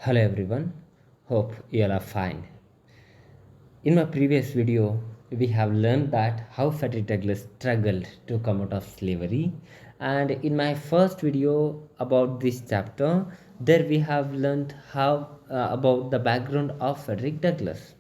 Hello everyone, hope you all are fine. In my previous video, we have learned that how Frederick Douglass struggled to come out of slavery, and in my first video about this chapter, there we have learned how about the background of Frederick Douglass.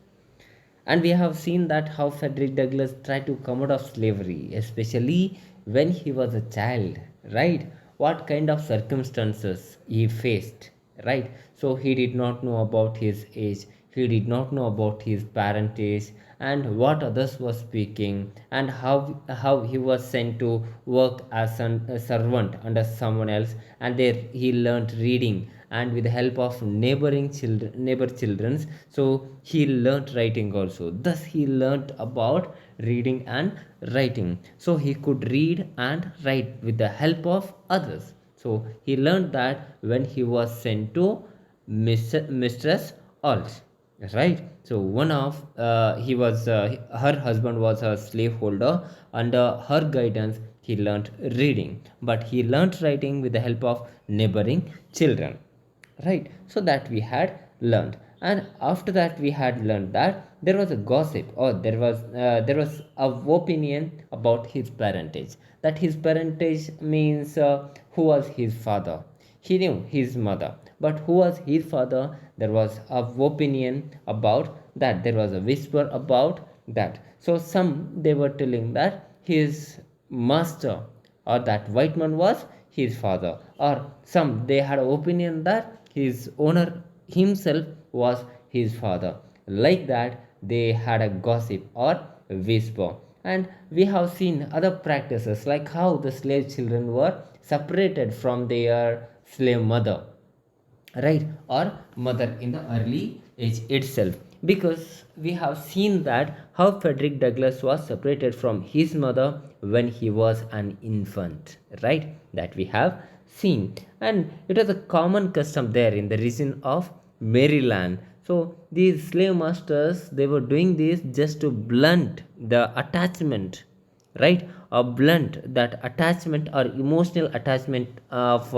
And we have seen that how Frederick Douglass tried to come out of slavery, especially when he was a child, right? What kind of circumstances he faced, right? So he did not know about his age, he did not know about his parentage and what others were speaking, and how he was sent to work as a servant under someone else, and there he learned reading, and with the help of neighbor children's, so he learnt writing also. Thus he learnt about reading and writing, so he could read and write with the help of others. So he learned that when he was sent to Mistress Alt, right? So one of he was her husband was a slaveholder. Under her guidance he learnt reading, but he learnt writing with the help of neighboring children, right? So that we had learned. And after that we had learned that there was a gossip, or there was a opinion about his parentage, that his parentage means who was his father. He knew his mother, but who was his father, there was a opinion about that, there was a whisper about that. So some they were telling that his master, or that white man, was his father, or some they had an opinion that his owner himself was his father. Like that they had a gossip or whisper. And we have seen other practices, like how the slave children were separated from their slave mother, right, or mother in the early age itself, because we have seen that how Frederick Douglass was separated from his mother when he was an infant, right, that we have seen. And it was a common custom there in the region of Maryland. So these slave masters, they were doing this just to blunt the attachment, right, or blunt that attachment or emotional attachment of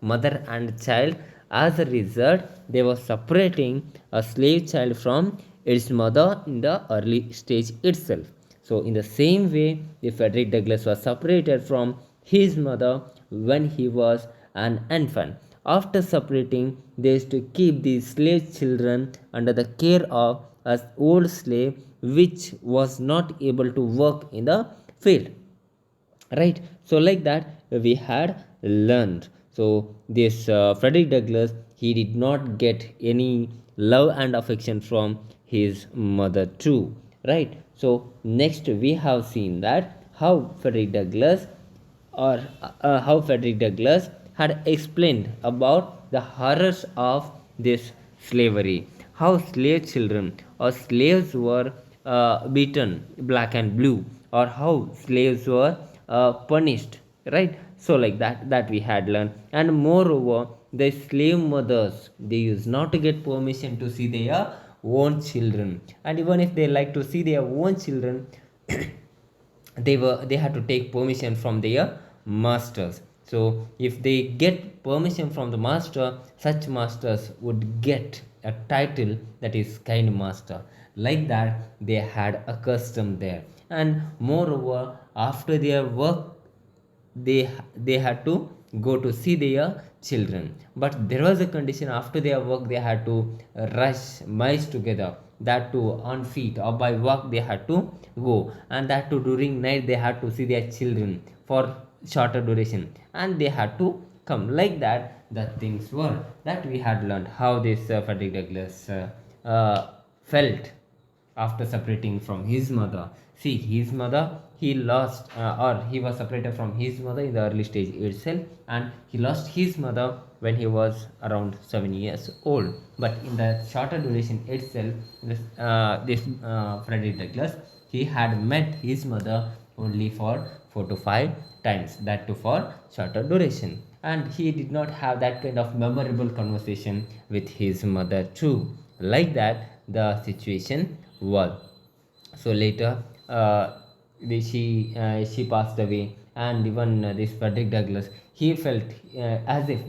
mother and child. As a result, they were separating a slave child from its mother in the early stage itself. So in the same way, the Frederick Douglass was separated from his mother when he was an infant. After separating, they used to keep the slave children under the care of an old slave which was not able to work in the field, right? So like that we had learned. So this Frederick Douglass, he did not get any love and affection from his mother too, right? So next we have seen that how Frederick Douglass, or how Frederick Douglass had explained about the horrors of this slavery, how slave children or slaves were beaten black and blue, or how slaves were punished, right? So like that we had learned. And moreover, the slave mothers, they used not to get permission to see their own children, and even if they like to see their own children, they had to take permission from their masters. So if they get permission from the master, such masters would get a title, that is kind master. Like that they had a custom there. And moreover, after their work, they had to go to see their children, but there was a condition: after their work they had to rush miles together, that too on feet or by walk they had to go, and that too during night they had to see their children for shorter duration, and they had to come. Like that the things were, that we had learned how this Frederick Douglass felt after separating from his mother. See, his mother, he lost, or he was separated from his mother in the early stage itself, and he lost his mother when he was around 7 years old. But in the shorter duration itself, this Frederick Douglass, he had met his mother only for 4 to 5 times, that too for shorter duration, and he did not have that kind of memorable conversation with his mother too. Like that the situation was. So later she passed away, and even this Frederick Douglass, he felt as if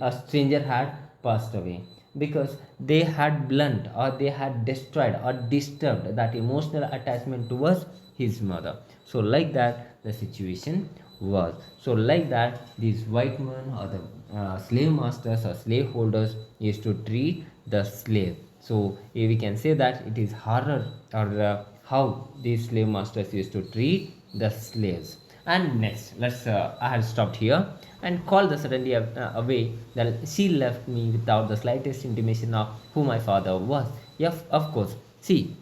a stranger had passed away. because they had blunt or they had destroyed or disturbed that emotional attachment towards his mother. So like that the situation was. So like that these white men or the slave masters or slave holders used to treat the slave. So we can say that it is horror or how these slave masters used to treat the slaves. And next, let's I had stopped here and called the suddenly away that she left me without the slightest intimation of who my father was. Yes, of course. See,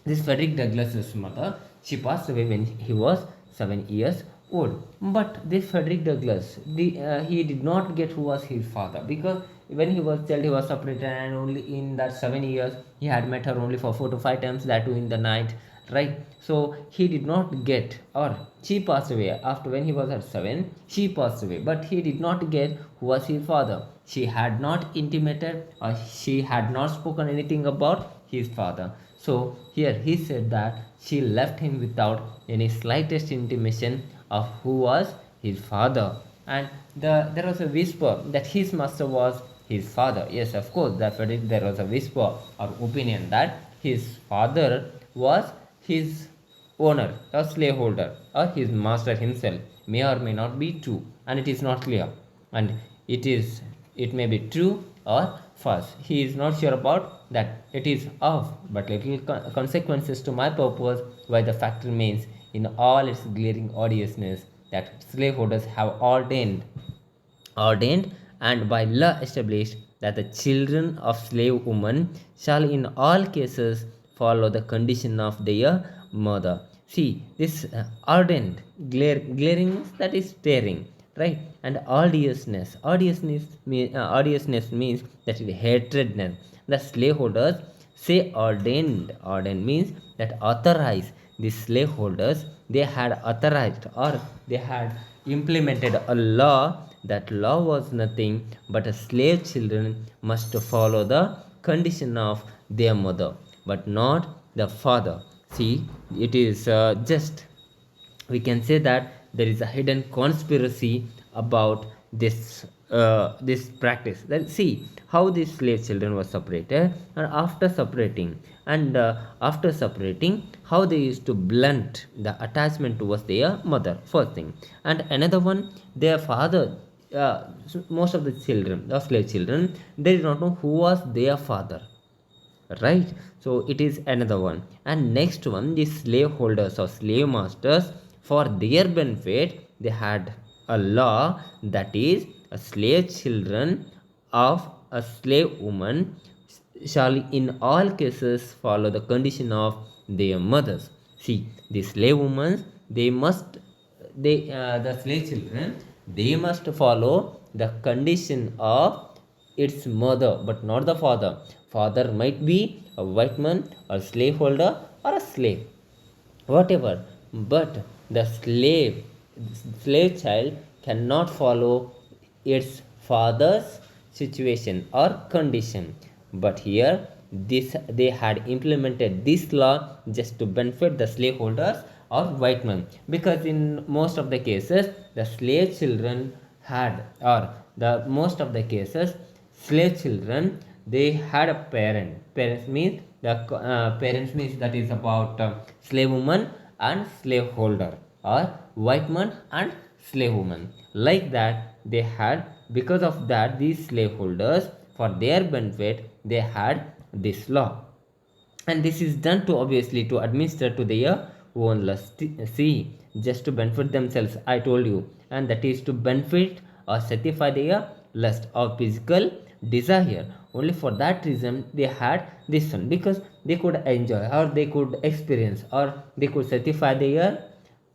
this Frederick Douglass's mother, she passed away when he was 7 years old. But this Frederick Douglass, he did not get who was his father, because when he was child he was separated, and only in that 7 years he had met her only for 4 to 5 times, that too in the night, right? So he did not get, or she passed away after when he was at 7. She passed away, but he did not get who was his father. She had not intimated or she had not spoken anything about his father. So here he said that she left him without any slightest intimation of who was his father. And there was a whisper that his master was his father. Yes, of course, there was a whisper or opinion that his father was his owner or slaveholder or his master himself. May or may not be true, and it is not clear, and it may be true or false. He is not sure about that. It is of but little consequences to my purpose, why the fact remains in all its glaring odiousness that slaveholders have ordained and by law established that the children of slave women shall in all cases follow the condition of their mother. See, this ardent, glaring, that is staring, right? And odiousness means that is hatredness. The slaveholders say ordained. Ordained means that authorize. The slaveholders, they had authorized or they had implemented a law. That law was nothing but a slave children must follow the condition of their mother, but not the father. See, it is just, we can say that there is a hidden conspiracy about this practice. Let's see how these slave children were separated, and after separating, how they used to blunt the attachment towards their mother, first thing. And another one, their father, most of the children, the slave children, they did not know who was their father, right? So it is another one. And next one, the slave holders or slave masters, for their benefit, they had a law that is a slave children of a slave woman shall in all cases follow the condition of their mothers. See, the slave women, they must, the slave children, they must follow the condition of its mother, but not the father. Father might be a white man or slaveholder or a slave, whatever, but the slave child cannot follow its father's situation or condition. But here, this they had implemented this law just to benefit the slaveholders or white men, because in most of the cases the slave children had, or the most of the cases slave children, they had a parents means the parents means that is about slave woman and slave holder, or white man and slave woman. Like that they had, because of that these slaveholders, for their benefit, they had this law. And this is done to obviously to administer to their own lust. See, just to benefit themselves, I told you, and that is to benefit or satisfy their lust or physical desire. Only for that reason they had this one, because they could enjoy or they could experience or they could satisfy their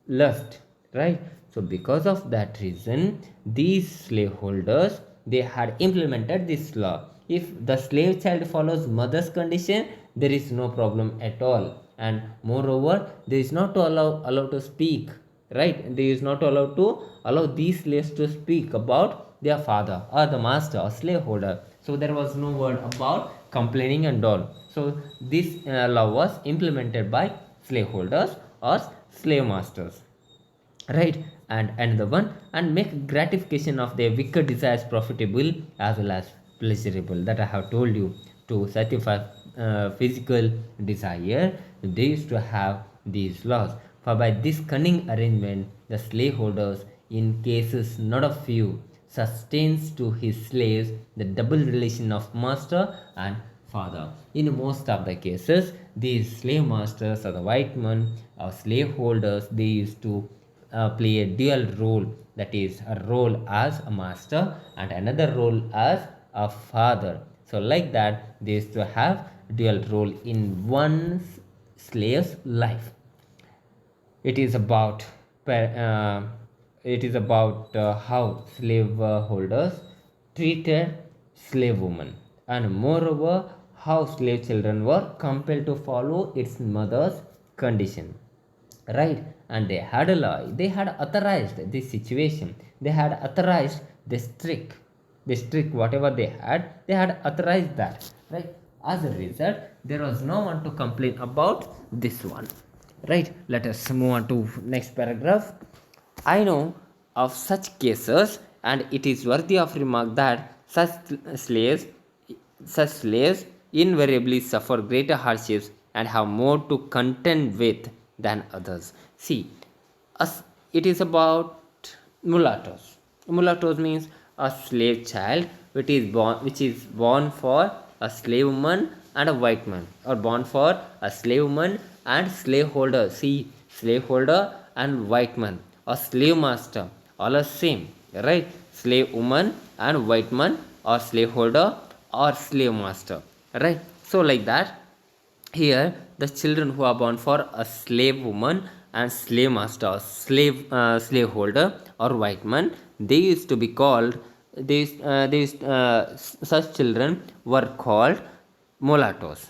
lust, right? So because of that reason, these slaveholders, they had implemented this law. If the slave child follows mother's condition, there is no problem at all. And moreover, there is not to allow to speak, right? There is not allowed to allow these slaves to speak about their father or the master or slaveholder. So there was no word about complaining and all. So this law was implemented by slaveholders or slave masters, right? And another one, and make gratification of their wicked desires profitable as well as pleasurable, that I have told you, to satisfy physical desire. They used to have these laws. For by this cunning arrangement, the slaveholders, in cases not a few, sustains to his slaves the double relation of master and father. In most of the cases, these slave masters or the white men or slaveholders, they used to play a dual role, that is a role as a master and another role as a father. So like that they used to have dual role in one slave's life. It is about how slave holders treated slave women, and moreover how slave children were compelled to follow its mother's condition, right? And they had a law, they had authorized this situation, they had authorized this trick whatever they had authorized that, right? As a result, there was no one to complain about this one, right? Let us move on to next paragraph. I know of such cases, and it is worthy of remark that slaves slaves invariably suffer greater hardships and have more to contend with than others. See, it is about mulattoes. Mulattoes means a slave child which is born for a slave woman and a white man, or born for a slave woman and slaveholder. See, slaveholder and white man or slave master all are same, right? Slave woman and white man or slaveholder or slave master, right? So like that, here the children who are born for a slave woman and slave master or slaveholder or white man, they used to be called such children were called mulattoes,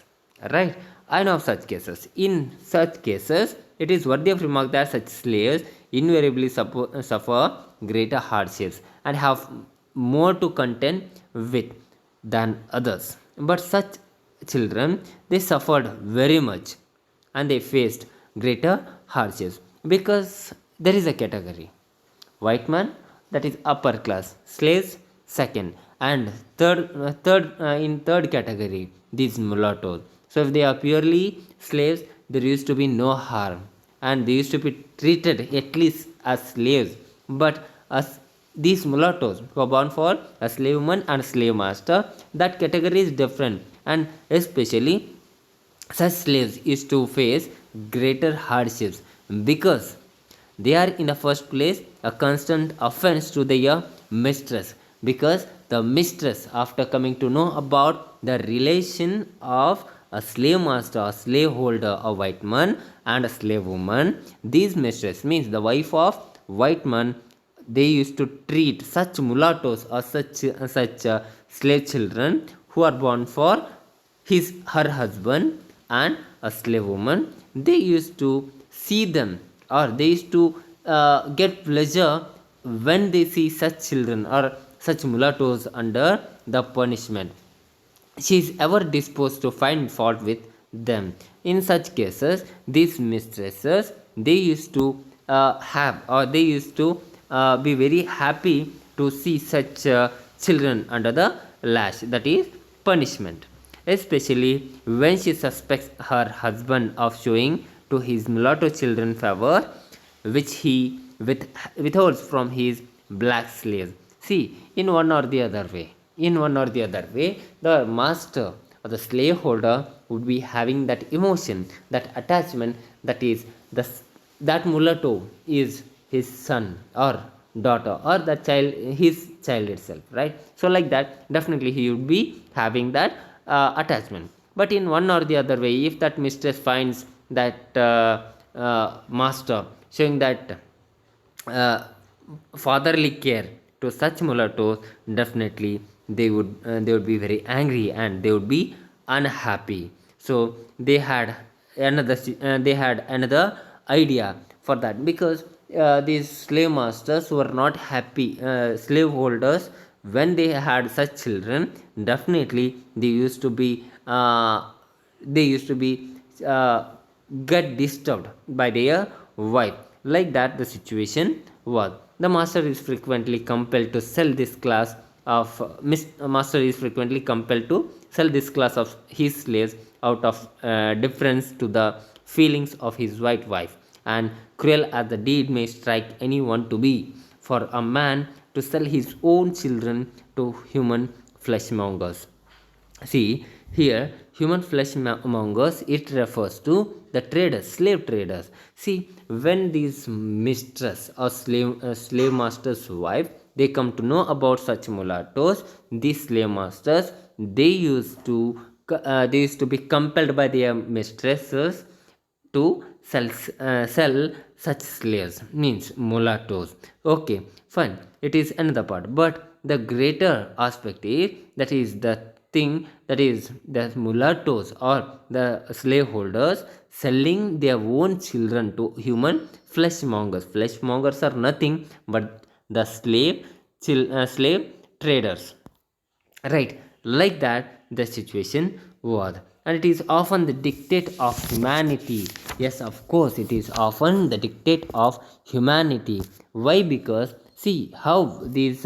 right? I know of such cases. In such cases, it is worthy of remark that such slaves invariably suffer greater hardships and have more to contend with than others. But such children, they suffered very much and they faced greater hardships, because there is a category: white man, that is upper class, slaves second, and in third category these mulattoes. So if they are purely slaves, there used to be no harm and they used to be treated at least as slaves. But as these mulattoes who are born for a slave woman and slave master, that category is different, and especially such slaves used to face greater hardships, because they are in the first place a constant offense to their mistress, because the mistress, after coming to know about the relation of a slave master, a slave holder, a white man and a slave woman, these mistress means the wife of white man, they used to treat such mulattoes or such slave children who are born for her husband and a slave woman. They used to see them, or they used to get pleasure when they see such children or such mulattoes under the punishment. She is ever disposed to find fault with them. In such cases, these mistresses, they used to have, or they used to be very happy to see such children under the lash, that is punishment, especially when she suspects her husband of showing to his mulatto children favor which he withholds from his black slaves. See, in one or the other way, the master or the slaveholder would be having that emotion, that attachment, that is that mulatto is his son or daughter, or that child, his child itself, right? So like that, definitely he would be having that attachment. But in one or the other way, if that mistress finds that master showing that fatherly care to such mulattoes, definitely they would be very angry and they would be unhappy. So they had another idea for that, because these slave masters were not happy, slave holders, when they had such children, definitely they used to be uh, get disturbed by their wife. Like that the situation was. The master is frequently compelled to sell this class master is frequently compelled to sell this class of his slaves out of deference to the feelings of his white wife, and cruel as the deed may strike anyone to be, for a man to sell his own children to human fleshmongers. See here, human fleshmongers, it refers to the traders, slave traders. See, when these mistress or slave master's wife, they come to know about such mulattoes, these slave masters, they used to be compelled by their mistresses to sell such slaves, means mulattoes. Okay, fine, it is another part, but the greater aspect is, that is the thing, that is the mulattoes or the slaveholders selling their own children to human fleshmongers. Fleshmongers are nothing but the slave traders, right? Like that the situation was, and it is often the dictate of humanity. Yes, of course, it is often the dictate of humanity. Why? Because see how these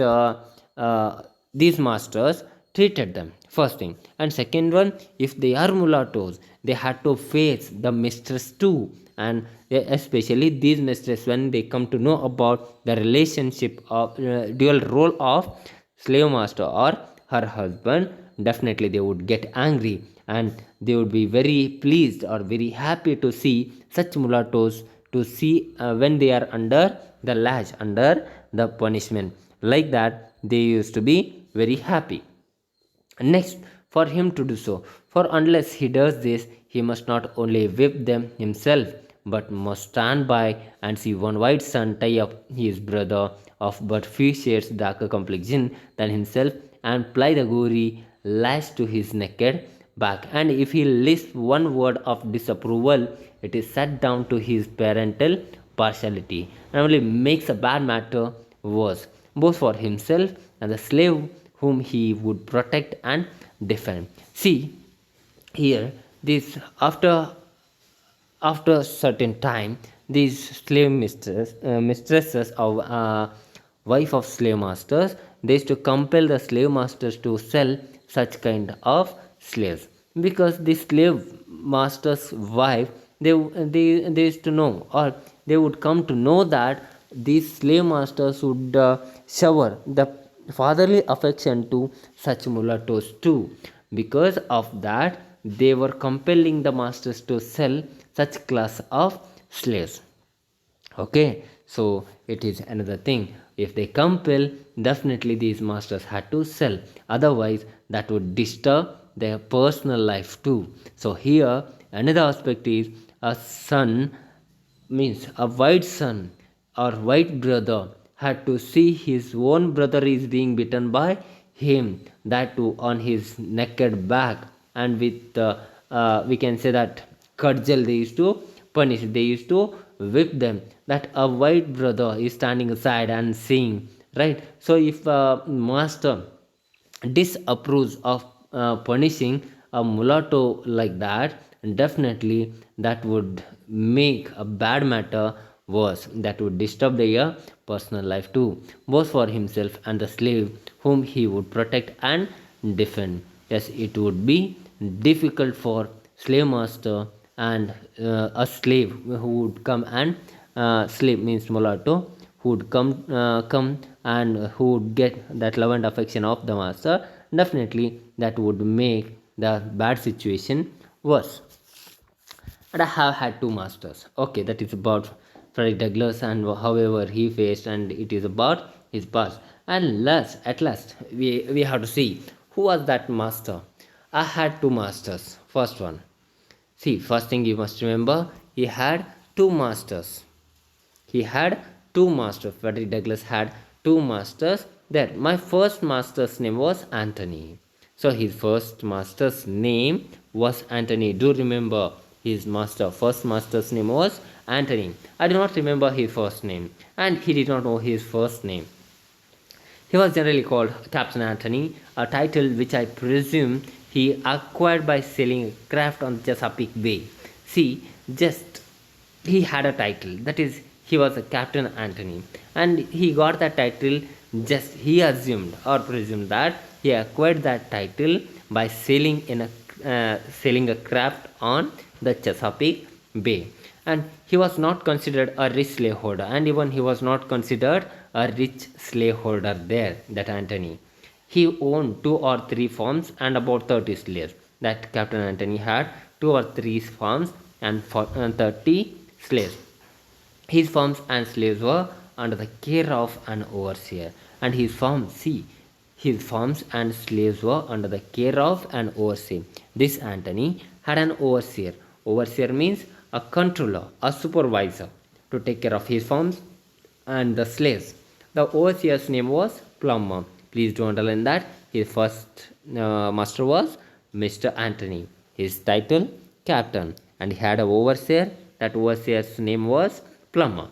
masters treated them, first thing, and second one, if they are mulattoes, they had to face the mistress too. And especially these mistress, when they come to know about the relationship of dual role of slave master or her husband, definitely they would get angry, and they would be very pleased or very happy to see such mulattoes, to see when they are under the lash, under the punishment. Like that they used to be very happy. Next, for him to do so, for unless he does this, he must not only whip them himself, but must stand by and see one white son tie up his brother of but few shades darker complexion than himself, and ply the gory lash to his naked back. And if he lisps one word of disapproval, it is set down to his parental partiality, and only makes a bad matter worse, both for himself and the slave whom he would protect and defend. See here, this after a certain time, these mistresses of wife of slave masters, they used to compel the slave masters to sell such kind of slaves, because the slave master's wife, they used to know, or they would come to know that these slave masters would shower the fatherly affection to such mulattoes too. Because of that, they were compelling the masters to sell such class of slaves. Okay, so it is another thing, if they compel, definitely these masters had to sell, otherwise that would disturb their personal life too. So here another aspect is, a son, means a white son or white brother, had to see his own brother is being beaten by him, that too on his naked back, and with we can say that cudgel they used to punish, they used to whip them, that a white brother is standing aside and seeing, right? So if master disapproves of punishing a mulatto like that, definitely that would make a bad matter worse, that would disturb their personal life too, both for himself and the slave whom he would protect and defend. Yes, it would be difficult for slave master and a slave who would come and slave means mulatto, who would come and who would get that love and affection of the master, definitely that would make the bad situation worse. And I have had two masters. Okay, that is about Frederick Douglass and however he faced, and it is about his past. And at last, we have to see who was that master. I had two masters. First one, see, first thing you must remember, he had two masters. He had two masters. Frederick Douglass had two masters. There, my first master's name was Anthony. So his first master's name was Anthony. Do remember his first master's name was Anthony. I do not remember his first name, and he did not know his first name. He was generally called Captain Anthony, a title which I presume he acquired by sailing craft on the Chesapeake Bay. See, just he had a title, that is, he was a Captain Anthony, and he got that title Just he assumed or presumed that he acquired that title by sailing a craft on the Chesapeake Bay, and he was not considered a rich slaveholder, and even he was not considered a rich slaveholder there. That Antony, he owned two or three farms and about 30 slaves. That Captain Antony had two or three farms and 30 slaves. His farms and slaves were under the care of an overseer, and his farms and slaves were under the care of an overseer. This Antony had an overseer. Overseer means a controller, a supervisor to take care of his farms and the slaves. The overseer's name was Plummer. Please do underline that his first master was Mr. Antony. His title, Captain, and he had an overseer. That overseer's name was Plummer.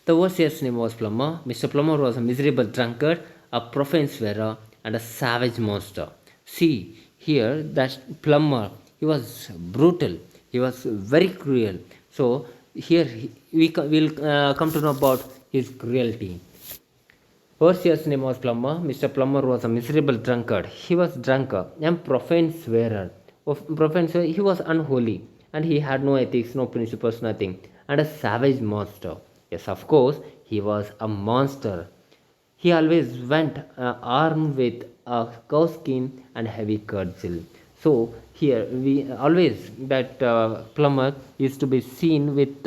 The overseer's name was Plummer. Mr. Plummer was a miserable drunkard, a profane swearer, and a savage monster. See here that Plummer, he was brutal, he was very cruel. So here we will come to know about his cruelty. Overseer's name was Plummer. Mr. Plummer was a miserable drunkard. He was drunker and profane swearer. Profane swearer, he was unholy and he had no ethics, no principles, nothing. And a savage monster. Yes, of course, he was a monster. He always went armed with a cow skin and heavy cudgel. So here we always that Plummer used to be seen with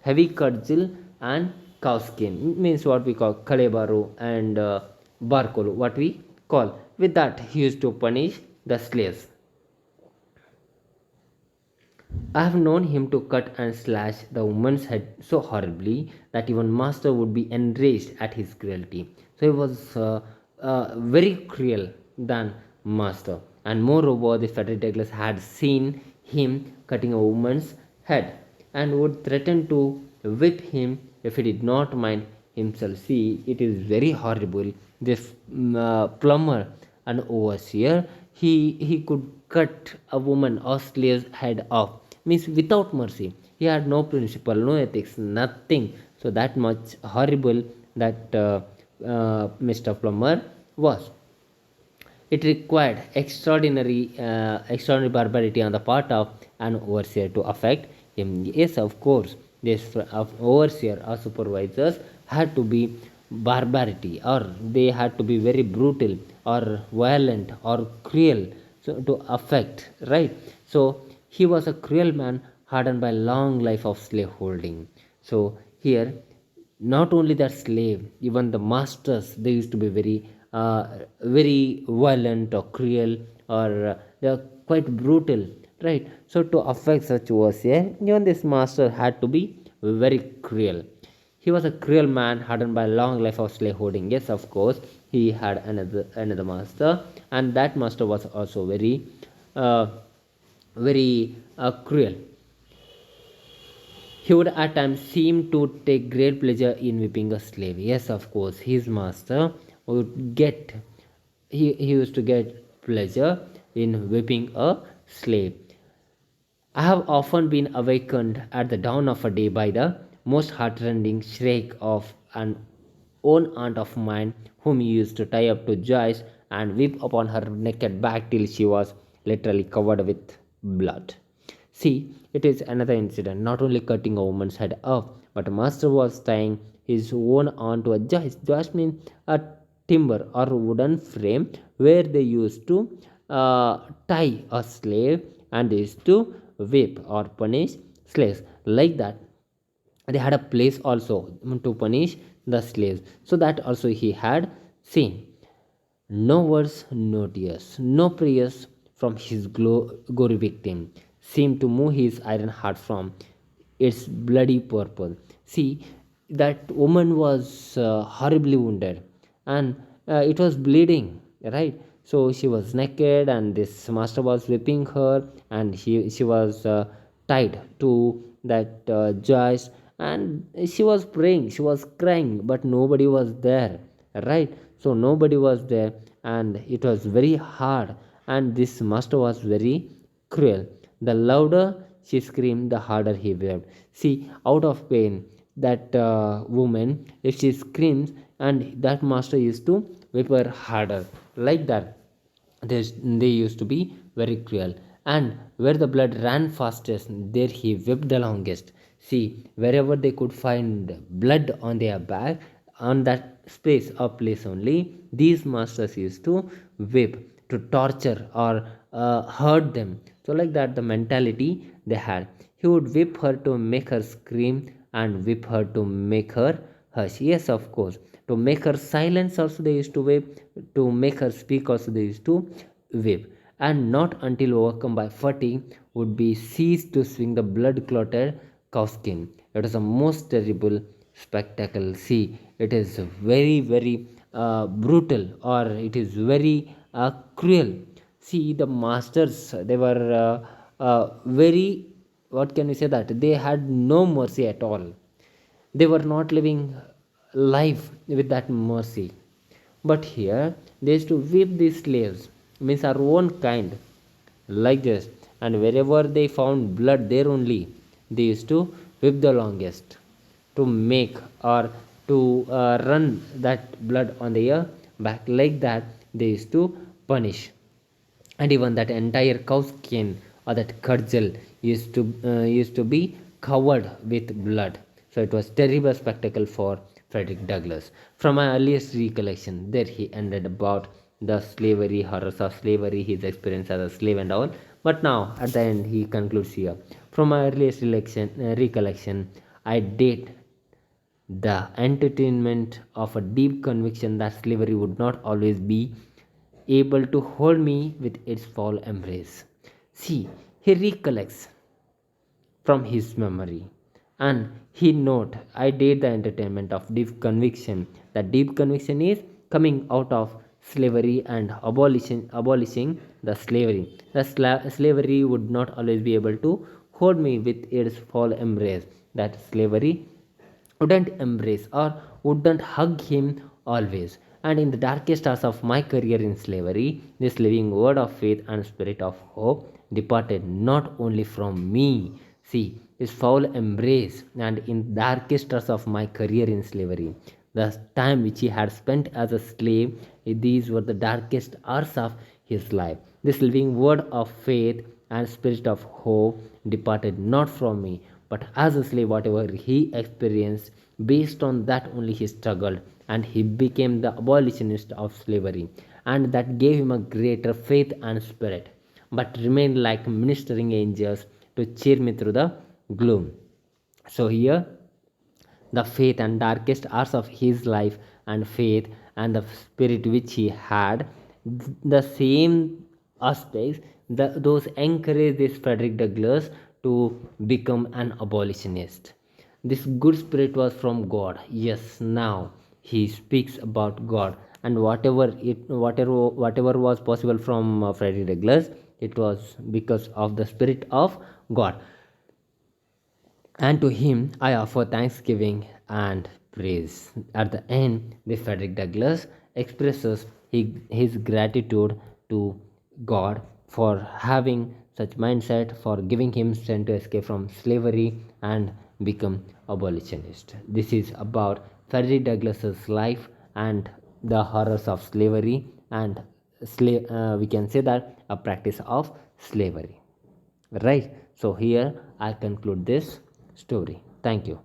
heavy cudgel and cow skin. Means what we call kalebaru and barkolu. What we call with that he used to punish the slaves. I have known him to cut and slash the woman's head so horribly that even master would be enraged at his cruelty. So he was very cruel than master. And moreover, the Frederick Douglass had seen him cutting a woman's head and would threaten to whip him if he did not mind himself. See, it is very horrible. This Plummer, an overseer, he could cut a woman or slave's head off, means without mercy. He had no principle, no ethics, nothing. So that much horrible that Mr. Plummer was. It required extraordinary barbarity on the part of an overseer to affect him. Yes, of course, this overseer or supervisors had to be barbarity, or they had to be very brutal or violent or cruel, so to affect, right? So he was a cruel man hardened by long life of slave holding. So here, not only the slave, even the masters, they used to be very violent or cruel, or they are quite brutal, right? So to affect such overseer, even this master had to be very cruel. He was a cruel man hardened by a long life of slave holding. Yes, of course, he had another master, and that master was also uh, very cruel. He would at times seem to take great pleasure in whipping a slave. Yes, of course, his master would get he used to get pleasure in whipping a slave. I have often been awakened at the dawn of a day by the most heartrending shriek of an own aunt of mine, whom he used to tie up to joists and whip upon her naked back till she was literally covered with blood. See, it is another incident, not only cutting a woman's head off, but a master was tying his own aunt to a joist. Joist means a timber or wooden frame where they used to tie a slave and they used to whip or punish slaves like that. They had a place also to punish the slaves, so that also he had seen. No words, no tears, no prayers from his gory victim seemed to move his iron heart from its bloody purpose. See, that woman was horribly wounded, and it was bleeding, right? So she was naked, and this master was whipping her, and she was tied to that joist, and she was praying, she was crying, but nobody was there, right? So nobody was there, and it was very hard, and this master was very cruel. The louder she screamed, the harder he wept. See, out of pain, that woman if she screams, and that master used to whip her harder. Like that, they used to be very cruel. And where the blood ran fastest, there he whipped the longest. See, wherever they could find blood on their back, on that space or place only, these masters used to whip, to torture or hurt them. So, like that, the mentality they had. He would whip her to make her scream and whip her to make her hush. Yes, of course. To make her silence also they used to whip. To make her speak also they used to whip. And not until overcome by fatigue would be ceased to swing the blood-clotted cowskin. It was a most terrible spectacle. See, it is very, very brutal, or it is very cruel. See, the masters, they were very, what can we say, that they had no mercy at all. They were not living life with that mercy. But here they used to whip these slaves, means our own kind, like this. And wherever they found blood, there only they used to whip the longest, to make or to run that blood on their back. Like that they used to punish. And even that entire cow skin or that cudgel used to be covered with blood. So it was terrible spectacle for Frederick Douglass. From my earliest recollection, there he ended about the slavery, horrors of slavery, his experience as a slave and all. But now at the end he concludes here: from my earliest recollection, I date the entertainment of a deep conviction that slavery would not always be able to hold me with its foul embrace. See, he recollects from his memory, and he note, I did the entertainment of deep conviction. That deep conviction is coming out of slavery and abolishing the slavery. The slavery would not always be able to hold me with its foul embrace. That slavery wouldn't embrace or wouldn't hug him always. And in the darkest hours of my career in slavery, this living word of faith and spirit of hope departed not only from me. See, his foul embrace, and in darkest hours of my career in slavery, the time which he had spent as a slave, these were the darkest hours of his life. This living word of faith and spirit of hope departed not from me, but as a slave, whatever he experienced, based on that only he struggled, and he became the abolitionist of slavery. And that gave him a greater faith and spirit, but remained like ministering angels to cheer me through the gloom. So, here the faith and darkest hours of his life and faith and the spirit which he had, the same aspects, those encourage this Frederick Douglass to become an abolitionist. This good spirit was from God. Yes, now he speaks about God, and whatever was possible from Frederick Douglass, it was because of the spirit of God. And to him I offer thanksgiving and praise. At the end, the Frederick Douglass expresses his gratitude to God for having such mindset, for giving him strength to escape from slavery and become abolitionist. This is about Frederick Douglass's life and the horrors of slavery, and we can say that a practice of slavery. Right. So here I conclude this story. Thank you.